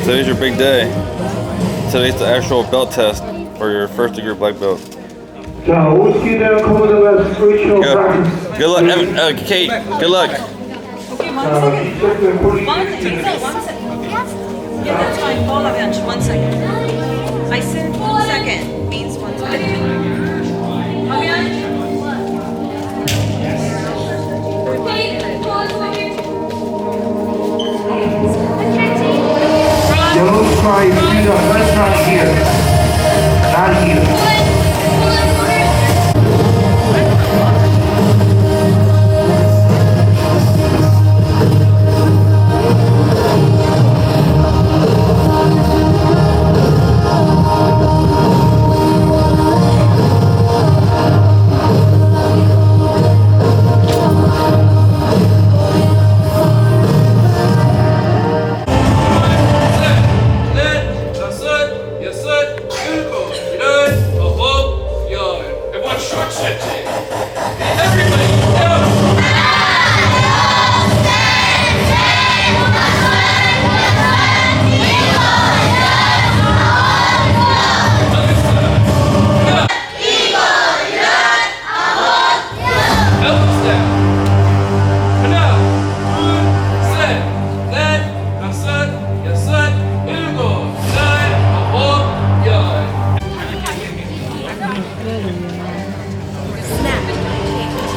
Today's your big day. Today's the actual belt test for your first degree black belt. 자, 50년 코모도가 스트레이트 프랙티스. Good luck, Kate. Good luck. Okay, 1 second. One second. Yeah, that's fine. Both of them. 1 second. I said 1 second. Means 1 second. Yellow stripe, freedom, that's not here. Not here.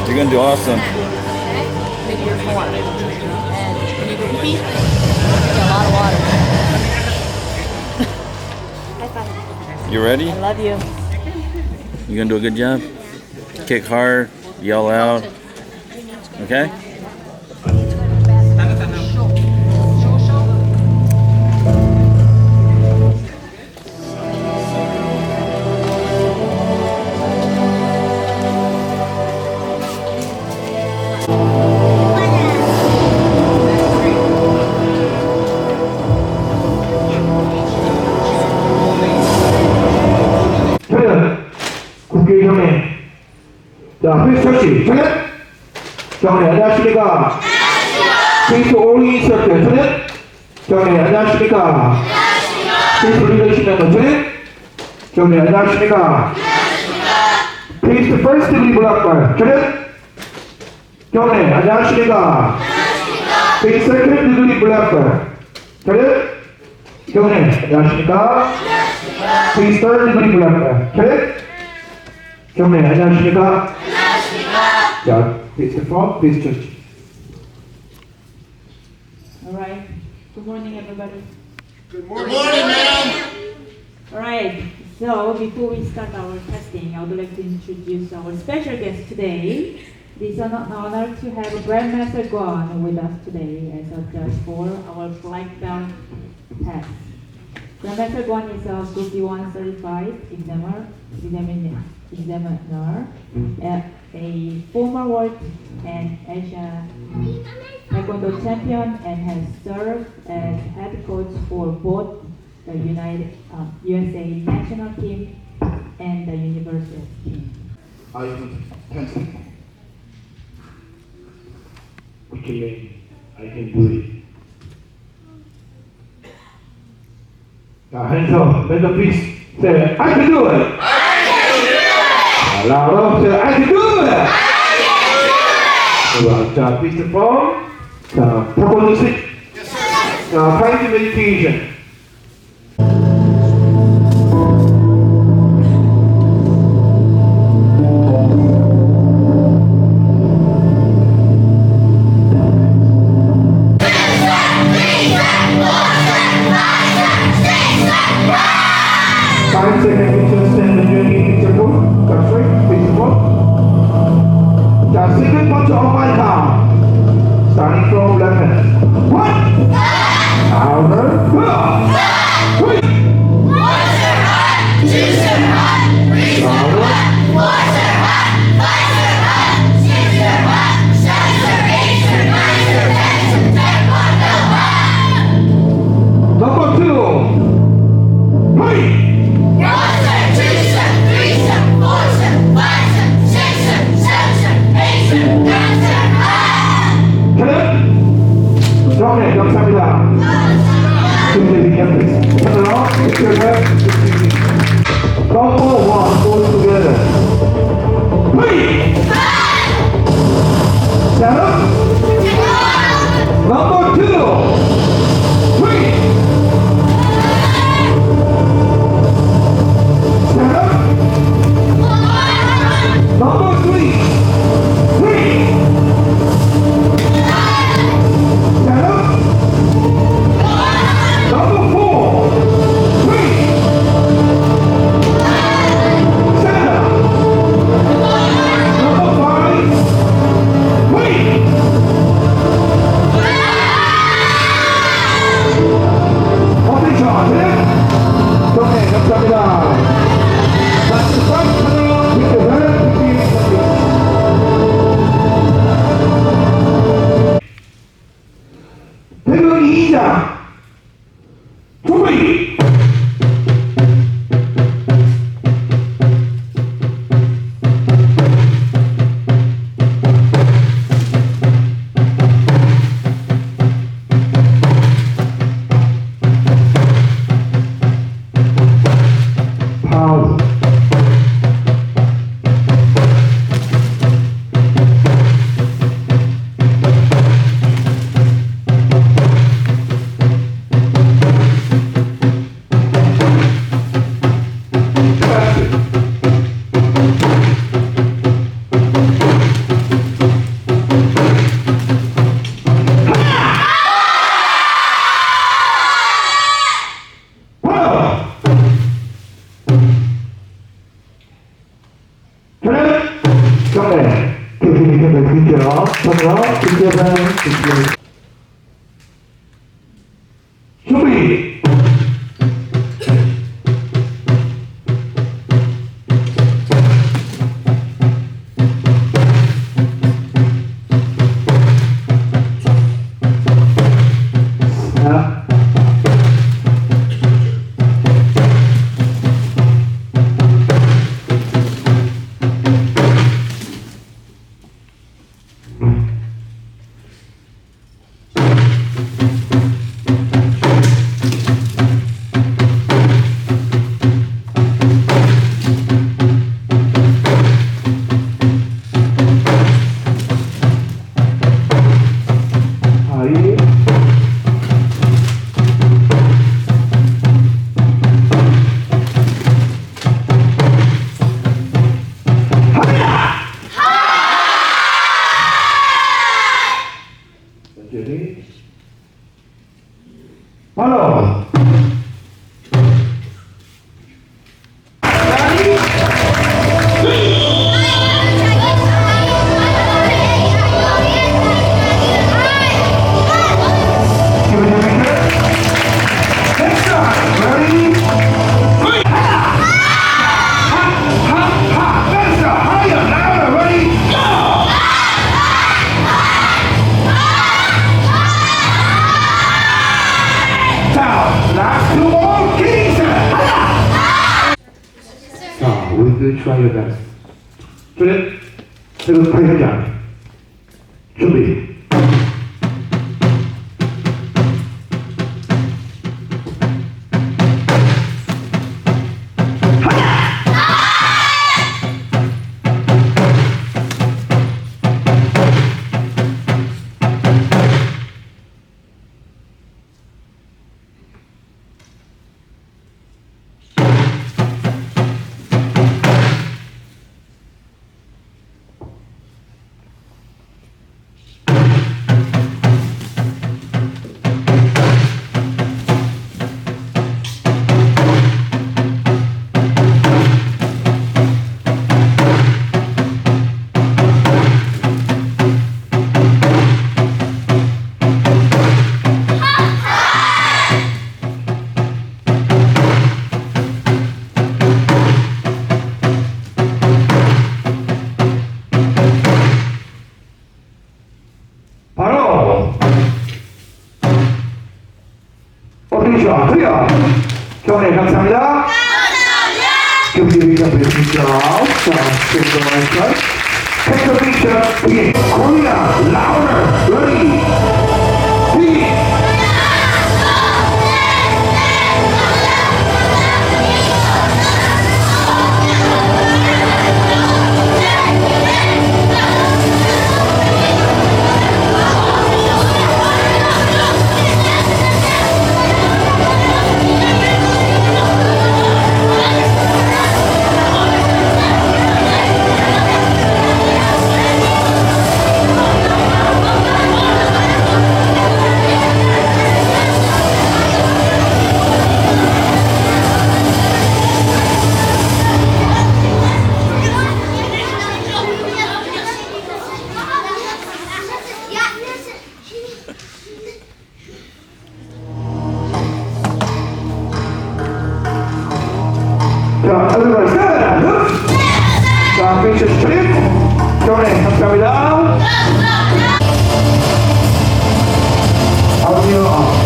You're gonna do awesome. Maybe you're 4. And when you go pee, you get a lot of water. High five. You ready? I love you. You gonna do a good job? Kick hard, yell loud. Okay? 국회의원님, 자, 페이스 터치, 차렷! 정리, 안녕하십니까? 페이스 올리 인서트, 차렷! 정리, 안녕하십니까? 페이스 리더십 멤버, 차렷! 정리, 안녕하십니까? 페이스 퍼스트 리블락발, 차렷! 정리, 안녕하십니까? 페이스 세컨드 리블락발, 차렷! 정리, 안녕하십니까? 페이스 서드 리블락발, 차렷! 경례 안녕하십니까? 안녕하십니까? 자, please perform, please church. All right. Good morning, everybody. Good morning, ma'am. All right. So before we start our testing, I would like to introduce our special guest today. It is an honor to have Grandmaster Guan with us today as a judge for our black belt test. Grandmaster Guan is a Group D1 certified examiner, a former world and Asia Taekwondo champion, and has served as head coach for both the USA national team and the universal team. I can okay, I can do it. Hands up, let the peace say, I can do it. Loud up, say, I can do it. 자, peace to form. 자, Taekwondo sit. 자, find meditation. Second punch on my count. Starting from left hand. 1. Louder. 3. Number 2. 3. 감사합니다. begin please. Turn around, lift your head. Number one, go together. Three. Stand up. Number two. Three. Stand up. Number three. Three. Stand up. Number four. Three. Stand up. Number five. Three. 어텐션. 오케이, 감사합니다. 다시 파이트로 비켜서 대변 2장 준비. 파울. 준비. 하나. 하이. 천천히. 바로. Will you try your best? 그래, 지금 발견장 준비. 어디죠? 드려. 경례 감사합니다. 경례 감사드립니다. 자, Take a picture again. Korea, louder, ready, begin. 자, everybody stand. 자, 펜션 스트립. 경례 감사합니다. 아니요.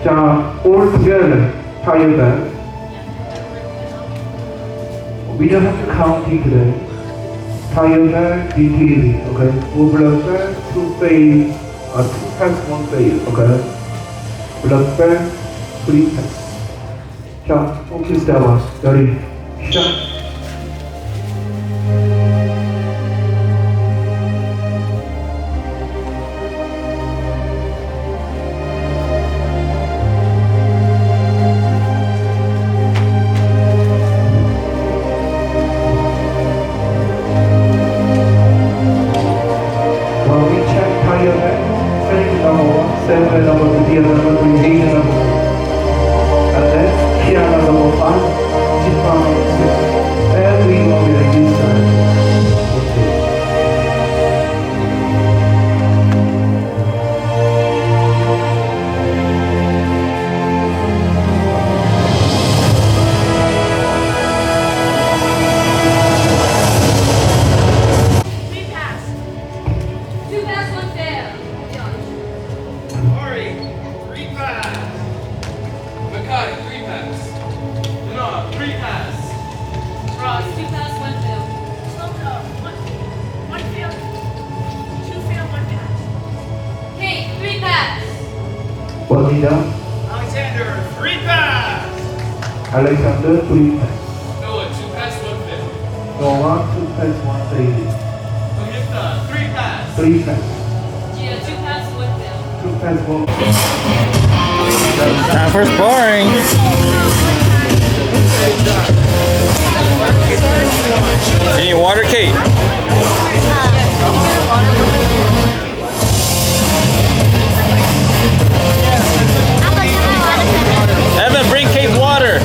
자, all together, higher than. We don't have to count it today. Higher than, DT, okay? 4 plus than, 2 phase, 2 times 1 phase, okay? Plus than, 3 times. 자, focus that one. Ready, 시작. Seven number, the number, 3, 8 number, and then piano number 5, Jipa number 6, and we go with the this side. Okay. Bonita, Alexander, 3 pass. Alexander, 3 pass. Noah, 2 pass, 1 fill. Noah, 2 pass, 1 failure. Agitha, 3 pass. 3 pass. Gia, 2 pass, 1 fill. 2 pass, 1 Time for sparring. Any water, Kate? Evan, bring Kate water.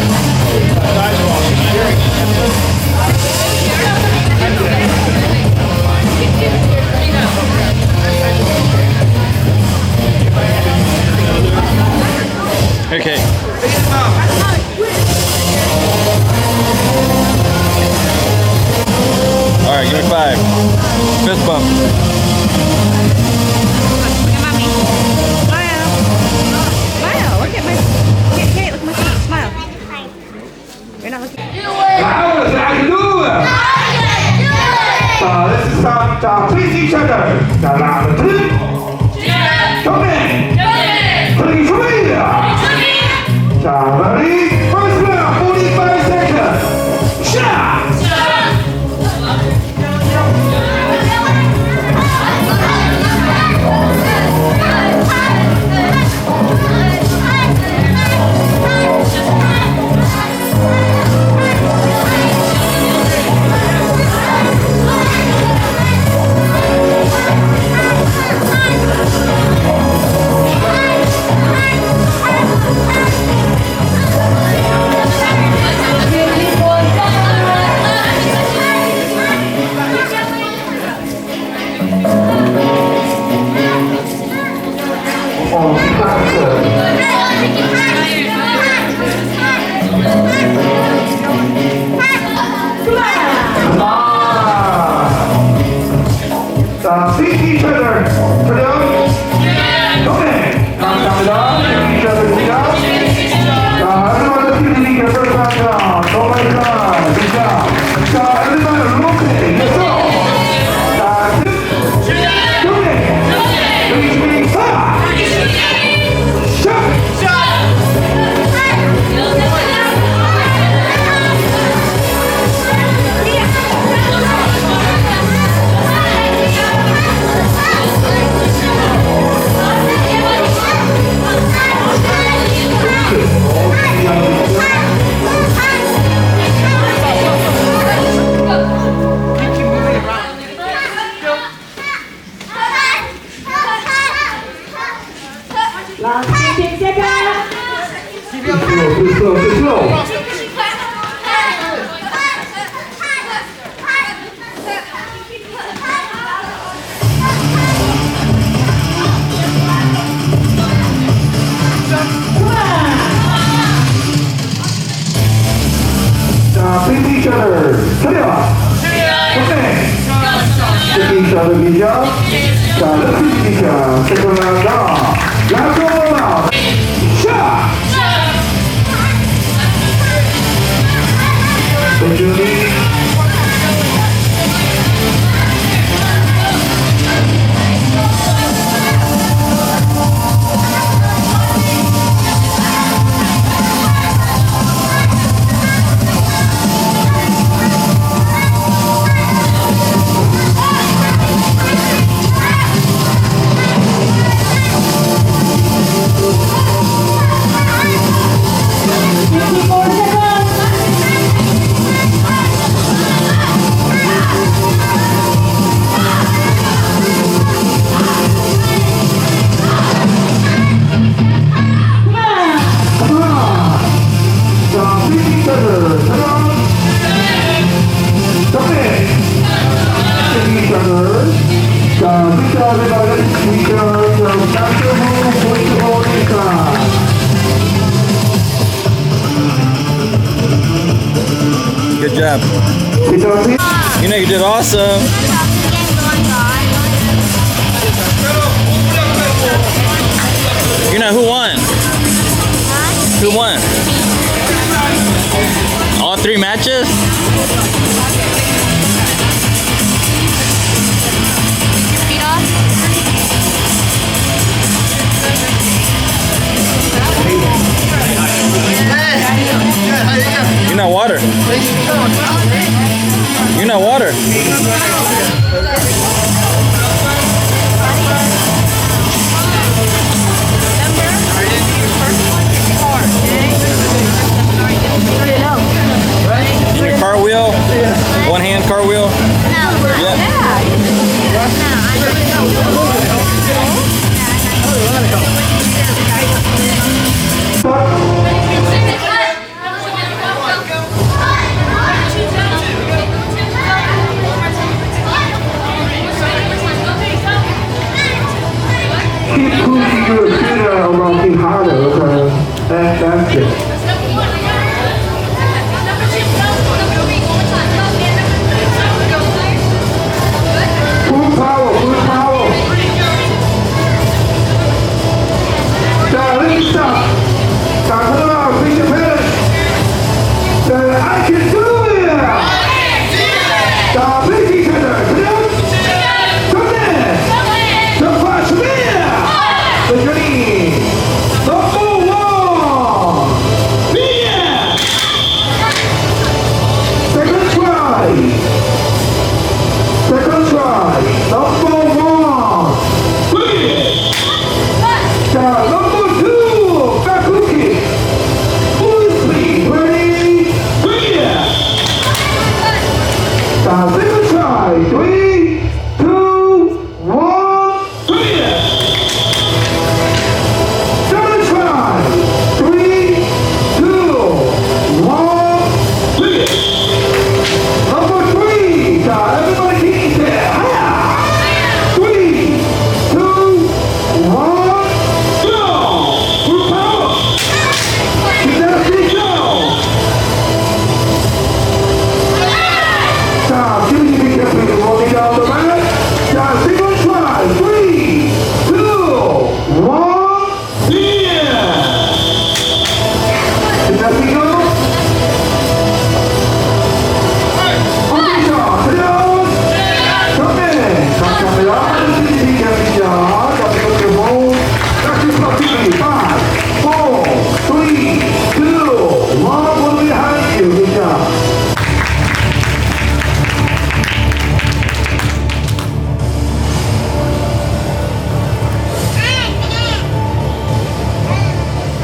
Okay. All right, give me 5. 자, PT 채널 촬영. 오케이. 감사합니다. PT 채널입니다. 자, everyone PD님 감사합니다. 너무 감사합니다. 진짜. 자, everyone 로테. 됐어. 자, 오케이. 여기 준비. 사. Last 15 seconds. 됐어. 자, PT 채널 촬영. 오케이. PT 채널 미션. 자, 르피 미션. 세컨드 라운드. 라운드 원. 샷! 준비. Good job. You know you did awesome. You know who won? Who won? All 3 matches? You're not water. You're not water. You need a cartwheel? One hand cartwheel? Keep pushing your finger around it harder, okay? And that's it. Full power, full power. 자, let's stop. 자, 들어가, big finish. 자, I can do it. 자, big finish. 그냥 정리. 정파시면. The journey. Number 1.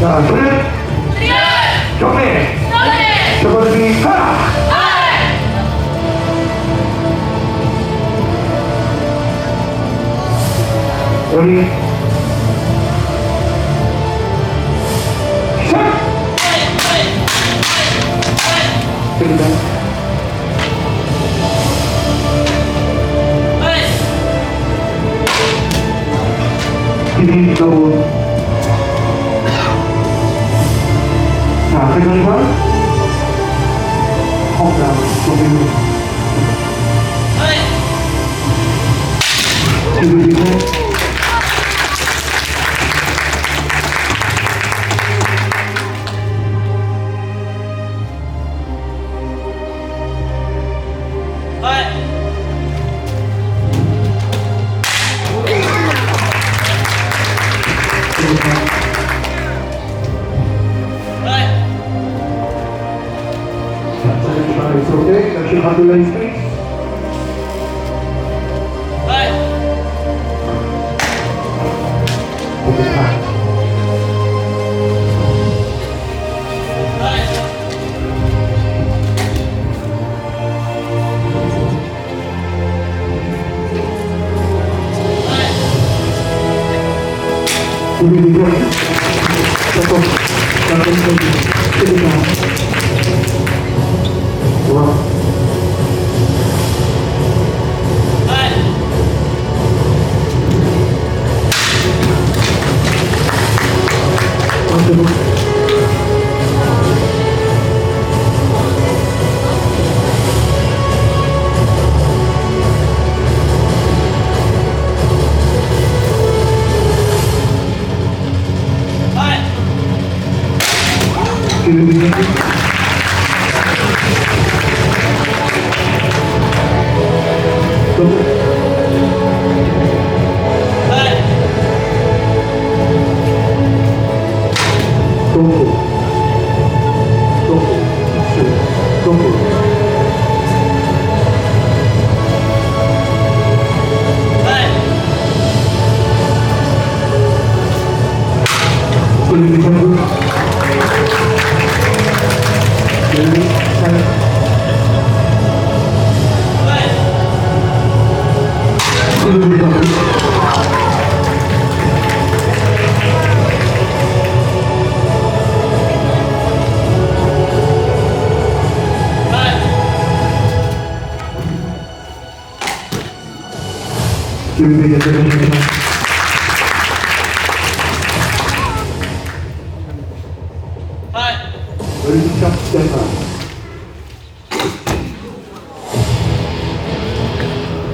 자, 그래. 경례. 첫 번째 비 하나. 여기. 시작. 됩니다. 기둥이 너무. 자, 세컨이가 홈장 조비우 기둥이네. It's okay, that should handle any space. Take your time. We'll be good. Take it down. Wow.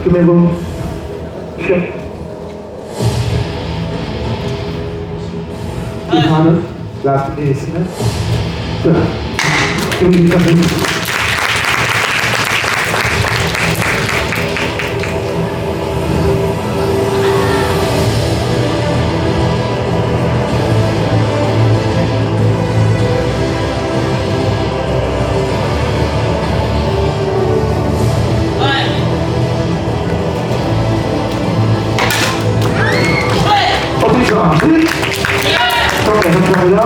Kimego, check. Johannes, last 있으면 자, 여기까지. 감사합니다.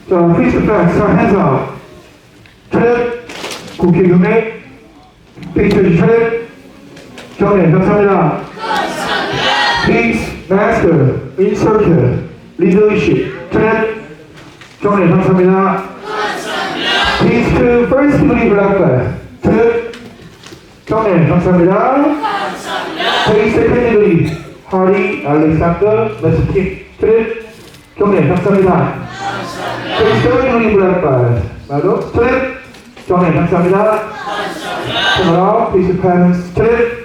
자, face to face, hands up. 차렷, 국회 경례, 페이스 차렷, 경례, 감사합니다. Peace, master, in circle, leadership, 차렷, 경례, 감사합니다. Peace to first degree black belt, 차렷, 경례, 감사합니다. Peace second degree, Harry, Alexander, Mr. Kim, 차렷, 경례, 감사합니다. Peace third degree black belt, 나도 차렷, 경례, 감사합니다. Hello, peace parents, 차렷.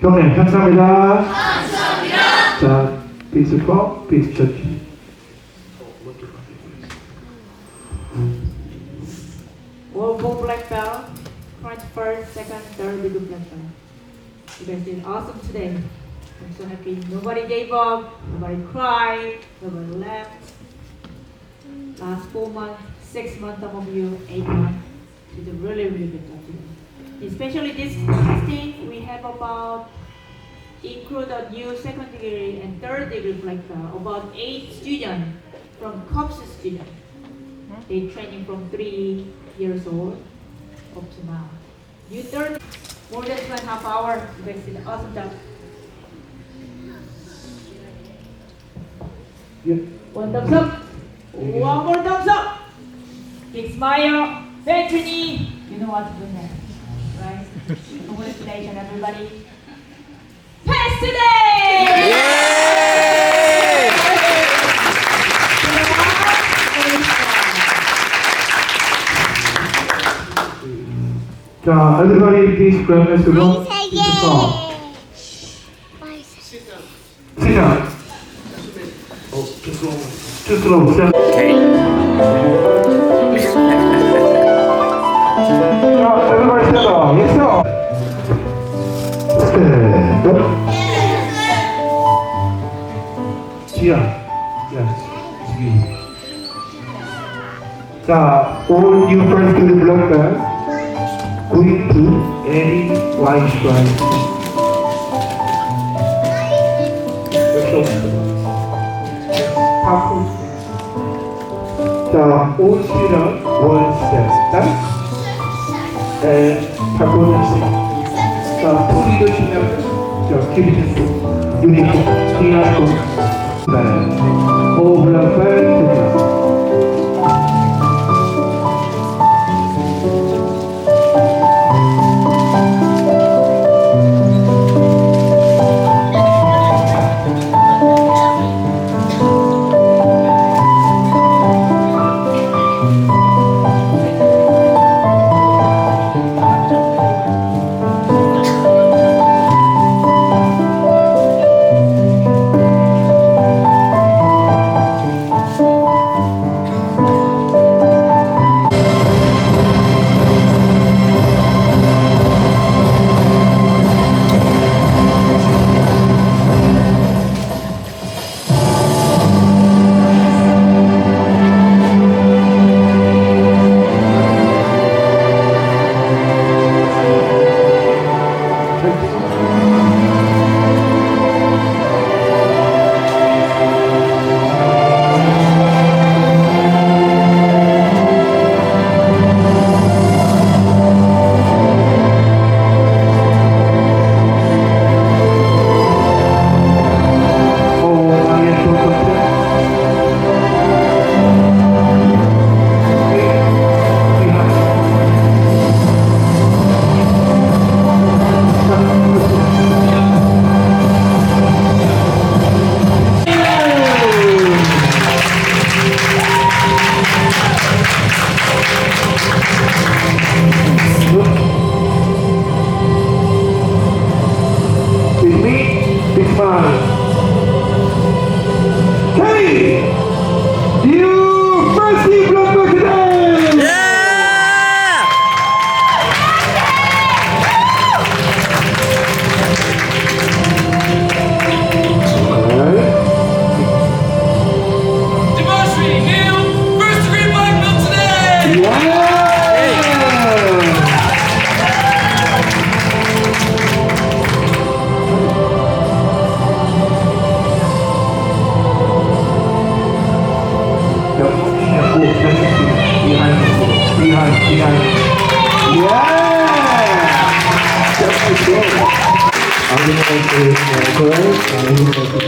경례, 감사합니다. 자, peace from, peace church. both black belt, crunch first, second, third degree black belt. You guys did awesome today. I'm so happy. Nobody gave up, nobody cried, nobody left. Last 4 months, 6 months, some of you, 8 months. You did really, really good job today. Especially this testing, we have about, include a new second degree and third degree black belt, about 8 students from COPS students. They training from 3 years old up to now. You third, more than 2.5 hours. You guys did an awesome job. Yep. One thumbs up. One more thumbs up. Big smile. Bend your knee. You know what to do next, right? Congratulations, everybody. Pass today! 자, everybody please grab the room. Sit down. Too slow. 자, everybody stand up. Yes, sir. Stand up. 지야. 자, all you first to the block band. Going to any white stripe. 자, all student one step back and performance. 자, 소리도 신나고, 자, 기리스, 유니폼, 디아코, 네, 오블락발,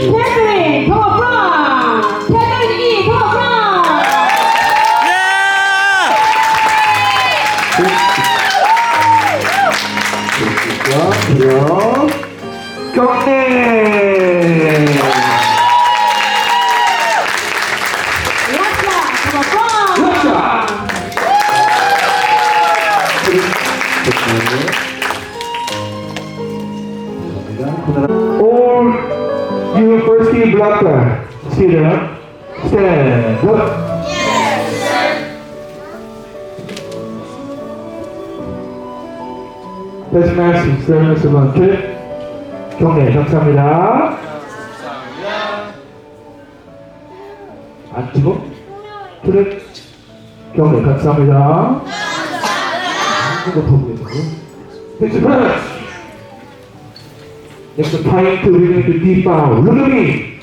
Catherine, come on front! Catherine E, come on front! All university blocker, student, stand up. Best Master, Service of Trip. 경례 감사합니다. 안 찍어? 트랙 경례 감사합니다. 이거 더 보겠다고? Next pass. Next time to bring to deep bow. Look at me.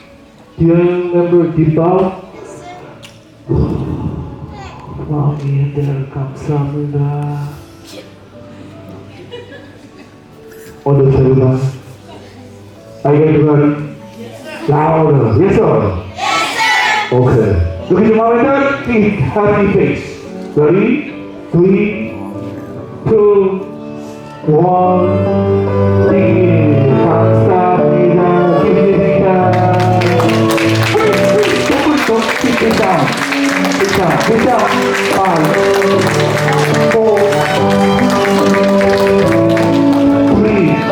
Do you remember deep bow? 마음이 감사합니다. All the everyone. Are you guys ready? Louder. Yes, sir. Okay. Look at your mom and dad. Big happy face. Ready? 3, 2, 1. 네, 감사합니다. 기대됩니다. 조금 더 sit down. Sit down. 5, 4, 3.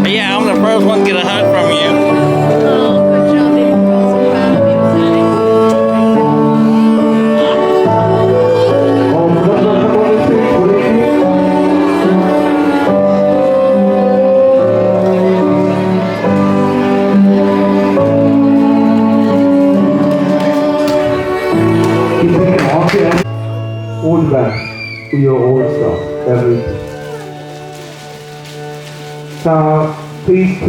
Yeah, I'm the first one to get a hug from you. Oh, good job, baby. I'm so proud of you. All back to your old self, everything. 자, 페이스트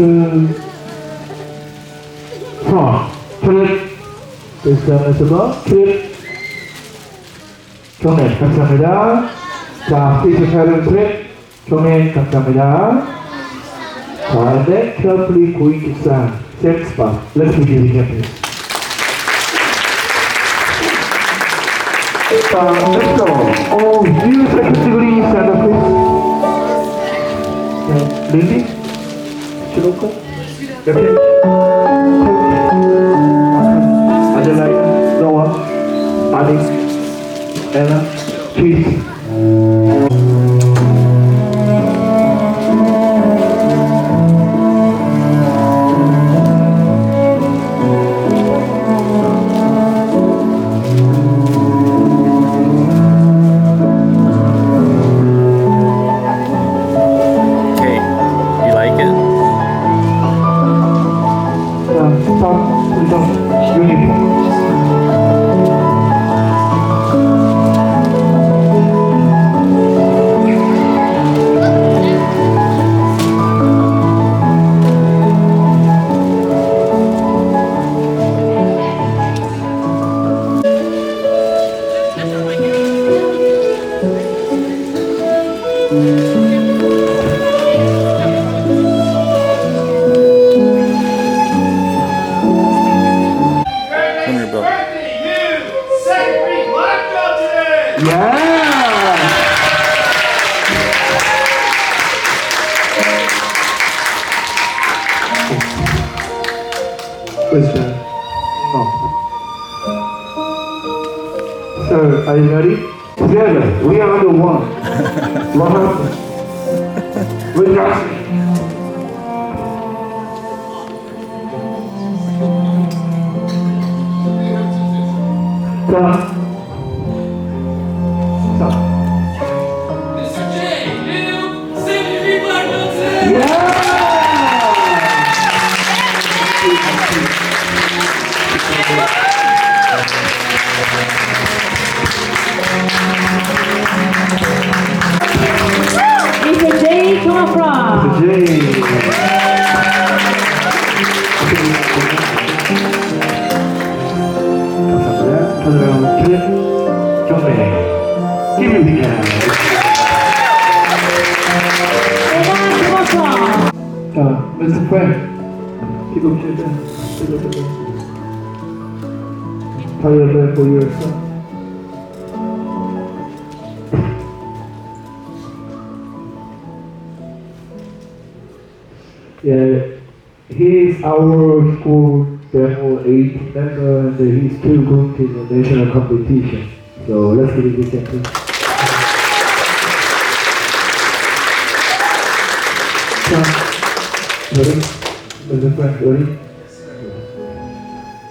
front, 트랩, 베스트에서 트랩, 경례, 감사합니다. 자, 페이스 패런 트랩, 경례, 감사합니다. 자, and then carefully going to stand, same spot. Let's begin again, please. 자, let's go. Oh, you second degree stand up, please. 릴리? 시로코? 이렇게? 아델라이드, 노아, 아닉, 엘라, 트위스. Question. No. Sir, are you ready? Together, we are the one. What happened? We got it. Stop. Stop. Mr. J, you 73 black belts in. Yeah! Mr. J, come from. J. 감사합니다. 하늘하고 트랩 경례 힘을 드립니다. Ella, come from. Mr. Frank, pick up children. Pick up children. Tie your bag for yourself. Yeah, he is our school demo 18 member and he's still going to the national competition. So let's give it a second. Ready? Mr. Frank, ready?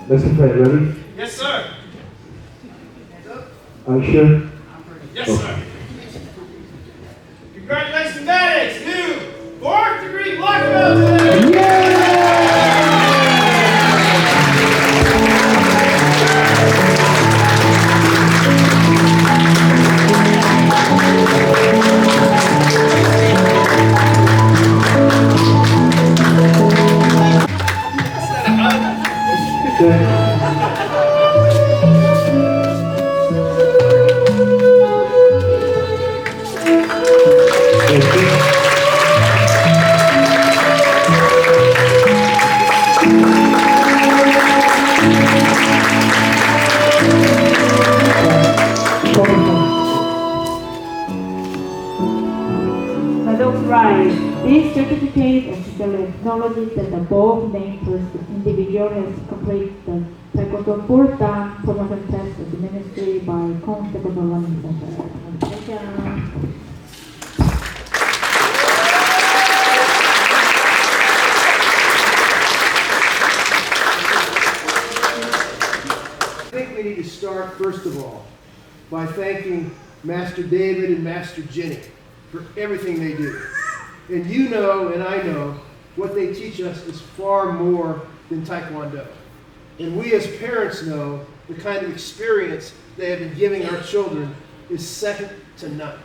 Mr. Frank, ready? Yes, sir. Are you sure? Yes, sir. Congratulations, Maddox, new 4th degree black belt today. Maddox Rai, this certificate acknowledges that the above named individual has completed the Taekwondo 4th Dan promotion test administered by Kong Taekwondo Learning Center. Congratulations. I think we need to start, first of all, by thanking Master David and Master Jenny for everything they do. And you know, and I know, what they teach us is far more than Taekwondo. And we as parents know the kind of experience they have been giving our children is second to none.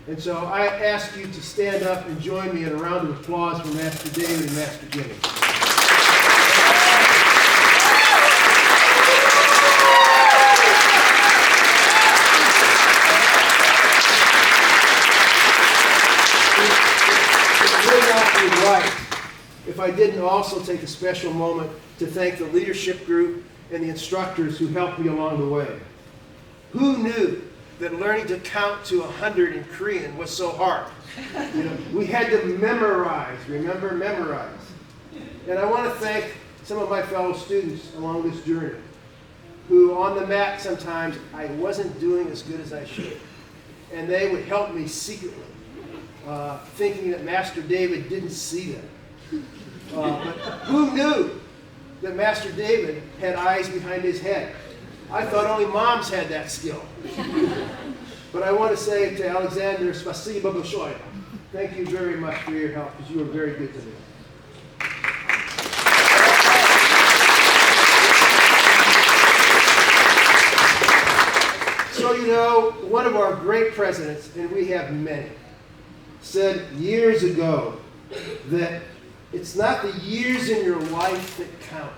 And so I ask you to stand up and join me in a round of applause for Master David and Master Jenny. Right if I didn't also take a special moment to thank the leadership group and the instructors who helped me along the way. Who knew that learning to count to 100 in Korean was so hard? You know, we had to memorize, remember, memorize. And I want to thank some of my fellow students along this journey who on the mat sometimes I wasn't doing as good as I should. And they would help me secretly. Thinking that Master David didn't see them. But who knew that Master David had eyes behind his head? I thought only moms had that skill. But I want to say to Alexander, spasibo большое. Thank you very much for your help, because you were very good to me. So you know, one of our great presidents, and we have many, said years ago that it's not the years in your life that count.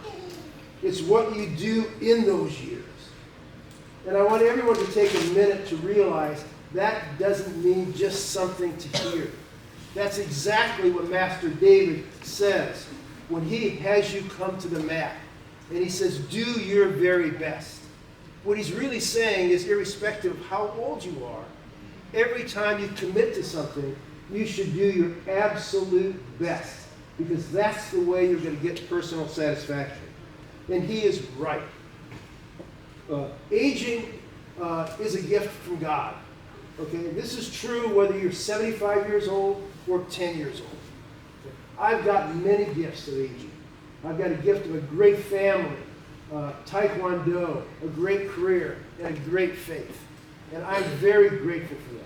It's what you do in those years. And I want everyone to take a minute to realize that doesn't mean just something to hear. That's exactly what Master David says when he has you come to the mat. And he says, do your very best. What he's really saying is, irrespective of how old you are, every time you commit to something, you should do your absolute best, because that's the way you're going to get personal satisfaction. And he is right. Aging is a gift from God. Okay, this is true whether you're 75 years old or 10 years old. I've got many gifts of aging. I've got a gift of a great family, Taekwondo, a great career, and a great faith. And I'm very grateful for that.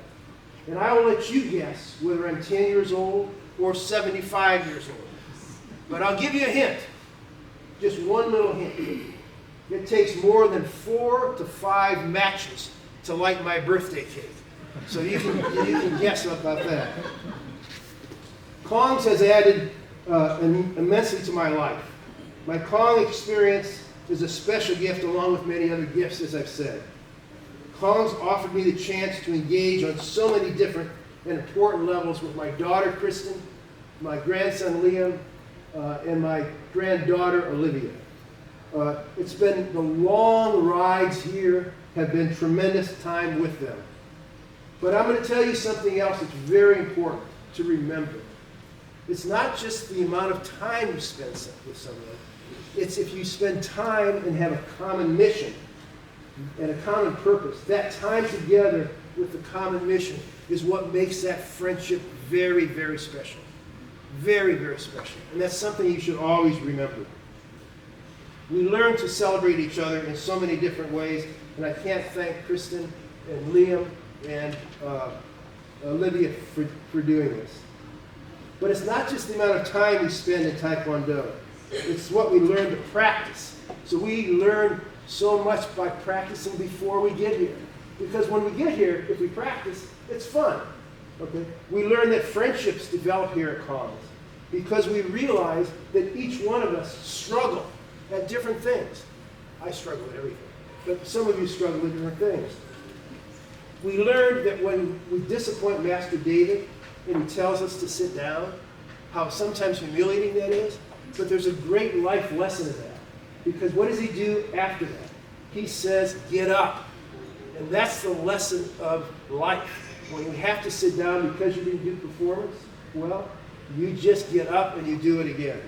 And I will let you guess whether I'm 10 years old or 75 years old. But I'll give you a hint. Just one little hint. It takes more than 4 to 5 matches to light my birthday cake. So you can guess about that. Kongs has added immensely to my life. My Kong experience is a special gift along with many other gifts, as I've said. Kongs offered me the chance to engage on so many different and important levels with my daughter, Kristen, my grandson, Liam, and my granddaughter, Olivia. It's been the long rides here have been tremendous time with them. But I'm going to tell you something else that's very important to remember. It's not just the amount of time you spend with someone. It's if you spend time and have a common mission and a common purpose. That time together with the common mission is what makes that friendship very, very special. Very, very special. And that's something you should always remember. We learn to celebrate each other in so many different ways, and I can't thank Kristen and Liam and Olivia for doing this. But it's not just the amount of time we spend in Taekwondo. It's what we learn to practice. So we learn so much by practicing before we get here. Because when we get here, if we practice, it's fun. Okay? We learn that friendships develop here at Commons because we realize that each one of us struggle at different things. I struggle with everything, but some of you struggle with different things. We learned that when we disappoint Master David and he tells us to sit down, how sometimes humiliating that is, but there's a great life lesson in that. Because what does he do after that? He says, get up. And that's the lesson of life. When you have to sit down because you didn't do performance, well, you just get up and you do it again.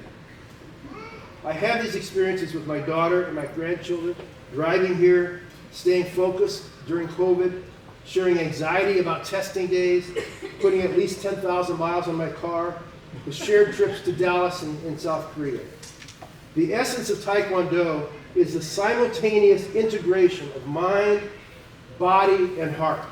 I have these experiences with my daughter and my grandchildren, driving here, staying focused during COVID, sharing anxiety about testing days, putting at least 10,000 miles on my car, with shared trips to Dallas and South Korea. The essence of Taekwondo is the simultaneous integration of mind, body, and heart.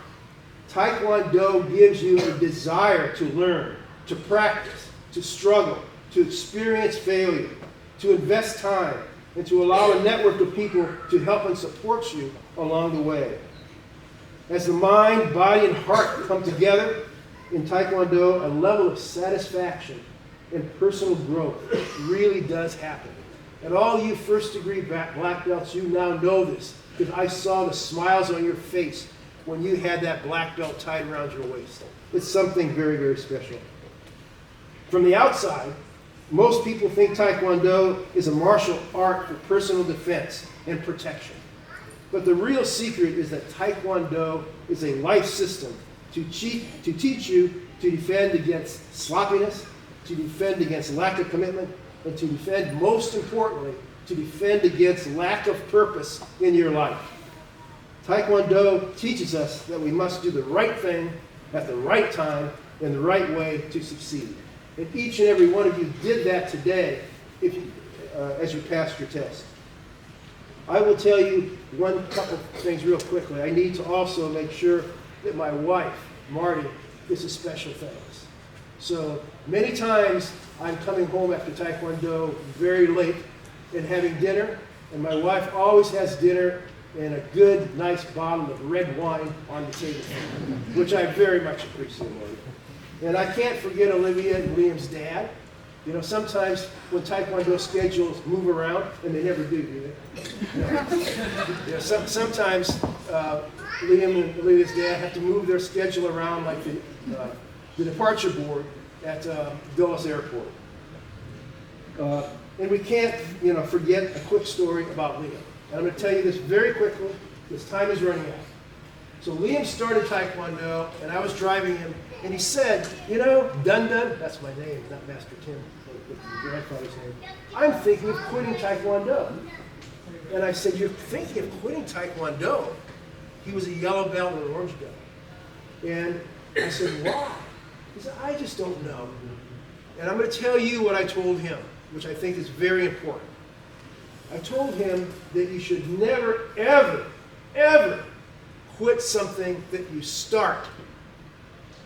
Taekwondo gives you a desire to learn, to practice, to struggle, to experience failure, to invest time, and to allow a network of people to help and support you along the way. As the mind, body, and heart come together in Taekwondo, a level of satisfaction and personal growth really does happen. And all you first-degree black belts, you now know this, because I saw the smiles on your face when you had that black belt tied around your waist. It's something very, very special. From the outside, most people think Taekwondo is a martial art for personal defense and protection. But the real secret is that Taekwondo is a life system to teach you to defend against sloppiness, to defend against lack of commitment, and to defend, most importantly, to defend against lack of purpose in your life. Taekwondo teaches us that we must do the right thing at the right time in the right way to succeed. And each and every one of you did that today as you passed your test. I will tell you one couple things real quickly. I need to also make sure that my wife, Marty, gets a special thanks. So many times I'm coming home after Taekwondo very late and having dinner, and my wife always has dinner and a good, nice bottle of red wine on the table, which I very much appreciate. And I can't forget Olivia and Liam's dad. You know, sometimes when Taekwondo schedules move around, and they never do they? No. Sometimes Liam and Olivia's dad have to move their schedule around like the departure board at Dulles Airport. And we can't, forget a quick story about Liam. And I'm going to tell you this very quickly, because time is running out. So Liam started Taekwondo, and I was driving him, and he said, Dun Dun, that's my name, not Master Tim, but my grandfather's name, I'm thinking of quitting Taekwondo. And I said, you're thinking of quitting Taekwondo? He was a yellow belt and an orange belt. And I said, why? He said, I just don't know. And I'm going to tell you what I told him, which I think is very important. I told him that you should never, ever, ever quit something that you start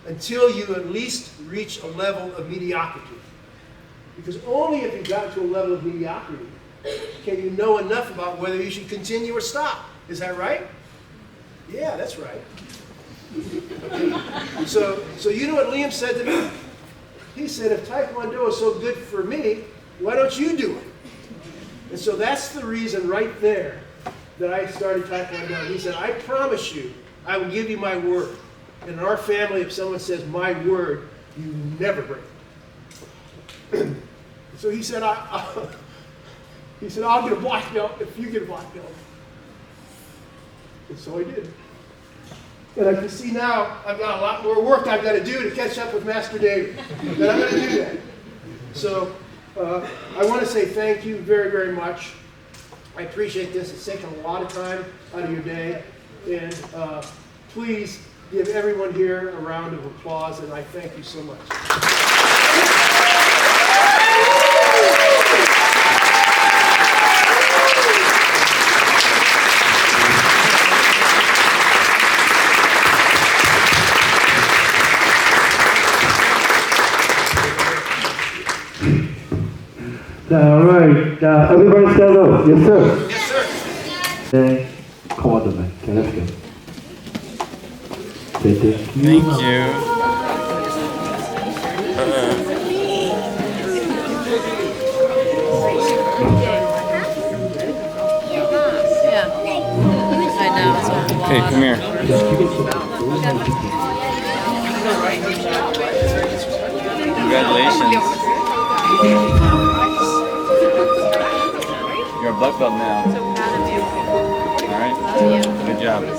until you at least reach a level of mediocrity. Because only if you got to a level of mediocrity can you know enough about whether you should continue or stop. Is that right? Yeah, that's right. Okay. So you know what Liam said to me? He said, if Taekwondo is so good for me, why don't you do it? And so that's the reason right there that I started Taekwondo. He said, I promise you, I will give you my word. And in our family, if someone says my word, you never break it. So he said, I'll get a black belt if you get a black belt. And so I did. And I can see now I've got a lot more work I've got to do to catch up with Master David. But I'm going to do that. So I want to say thank you very, very much. I appreciate this. It's taken a lot of time out of your day. And please give everyone here a round of applause, and I thank you so much. All right, everybody stand up. Yes, sir. Yes, sir. 네, commandment. Okay, let's go. Thank you. I know. It's a Hey, come here. Congratulations. You're a black belt now. I'm so proud of you. All right. Love you. Good job. You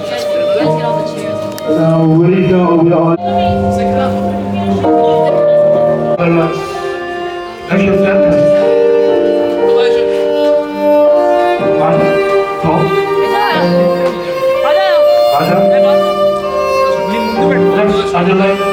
guys get all the chairs. Ready to go? We are action sentence. One, two, 괜찮아요. 맞아요. 맞아. 네, 맞아. Next, underline.